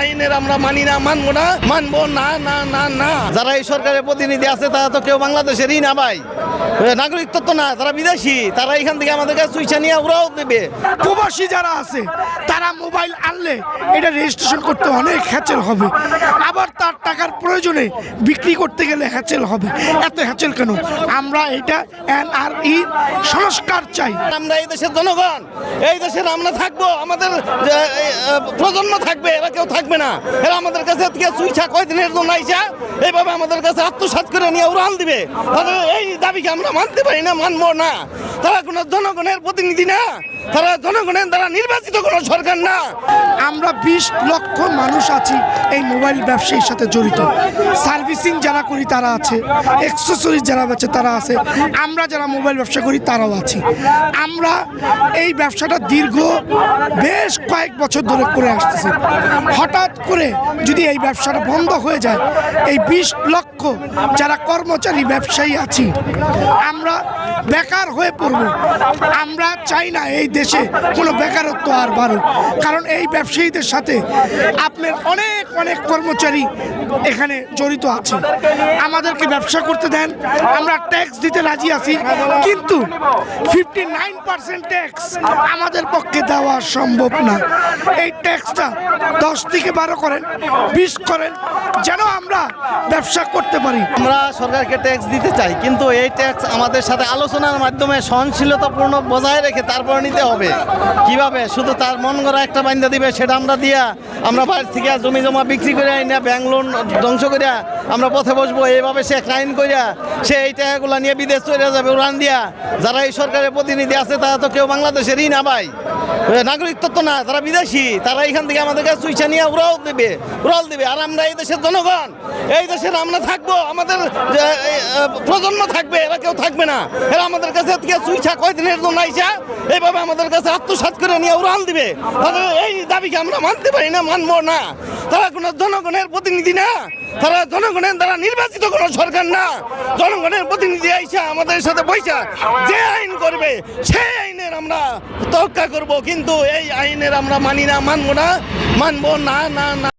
আইনের আমরা মানি না, মানবো না, মানবো না না না না। যারা এই সরকারের প্রতিনিধি আছে তারা তো কেউ বাংলাদেশেরই না ভাই, নাগরিকত্ব তো না, তারা বিদেশি। তারা এখান থেকে আমাদের কাছে সুইচা নিয়ে ওরাও দেবে। প্রবাসী যারা আছে তারা মোবাইল আনলে এটা রেজিস্ট্রেশন করতে অনেক হ্যাচেল হবে, আবার তার টাকার প্রয়োজনে বিক্রি করতে গেলে হ্যাচেল হবে। এত হ্যাচেল কেন? আমরা এটা এনআরই সংস্কার চাই। আমরা এই দেশের জনগণ, এই দেশের আমরা থাকবো, আমাদের প্রজন্ম থাকবে, এরা কেউ থাকবে না। এরা আমাদের কাছে সুইচা কয়দিনের জন্য আইসা এইভাবে আমাদের কাছে আত্মসাৎ করে নিয়ে উড়াল দিবে। তাদের এই দাবিকে আমরা মানতে পারি না, মানবো না। তারা কোনো জনগণের প্রতিনিধি না, তারা জনগণের দ্বারা নির্বাচিত কোনো সরকার না। আমরা 20 লক্ষ মানুষ আছি এই মোবাইল ব্যবসায়ীর সাথে জড়িত। সার্ভিসিং যারা করি তারা আছে, অ্যাক্সেসরিজ যারা বেচে তারা আছে, আমরা যারা মোবাইল ব্যবসা করি তারাও আছি। আমরা এই ব্যবসাটা দীর্ঘ বেশ কয়েক বছর ধরে করে আসতেছি। হঠাৎ করে যদি এই ব্যবসাটা বন্ধ হয়ে যায়, এই 20 লক্ষ যারা কর্মচারী ব্যবসায়ী আছি আমরা বেকার হয়ে পড়ব। আমরা চাই না এই দেশে কোনো বেকারত্ব আর বাড়ুক, কারণ এই ব্যবসায়ীদের সাথে আপনার অনেক অনেক কর্মচারী এখানে জড়িত আছে। আমাদেরকে ব্যবসা করতে দেন, আমরা ট্যাক্স দিতে রাজি আছি, কিন্তু 59% ট্যাক্স আমাদের পক্ষে দেওয়া সম্ভব না। এই ট্যাক্সটা 10 থেকে 12 করেন, 20 করেন, যেন আমরা ব্যবসা করতে পারি। আমরা সরকারকে ট্যাক্স দিতে চাই, কিন্তু এই ট্যাক্স আমাদের সাথে আলোচনার মাধ্যমে সহনশীলতাপূর্ণ বজায় রেখে তারপর নিতে হবে। কিভাবে? শুধু তার মন গড়া একটা বান্ধা দিবে, সেটা আমরা দিয়া আমরা বাইরে থেকে জমি জমা বিক্রি করে না, ব্যাংক লোন ধ্বংস করিয়া আমরা পথে বসবো। এইভাবে সে ক্রাইম করিয়া সে এই টাকাগুলো নিয়ে বিদেশ চলে যাবে উড়ান দিয়া। যারা এই সরকারের প্রতিনিধি আছে তারা তো কেউ বাংলাদেশেরই না ভাই, নাগরিকত্ব তো না, তারা বিদেশি। তারা এখান থেকে আমাদের কাছে সুইচা নিয়ে ওরাও দেবে, উড়াল দেবে। আর আমরা এই দেশের জনগণ, এই দেশের আমরা থাকবো, আমাদের প্রজন্ম থাকবে, এরা কেউ থাকবে না। এরা আমাদের কাছে সুইচা কয়দিনের জন্য আইসা এইভাবে আমাদের কাছে আত্মসাৎ করে নিয়ে উড়াল দিবে। তাদের এই দাবিকে আমরা মানতে পারি না, মানবো না। তারা কোনো জনগণের প্রতিনিধি না, তারা জনগণের দ্বারা নির্বাচিত কোনো সরকার না। জনগণের প্রতিনিধি আইসা আমাদের সাথে পয়সা যে আইন করবে সেই আইনের আমরা তোয়াক্কা করব, কিন্তু এই আইনের আমরা মানি না, মানবো না, মানবো না না না।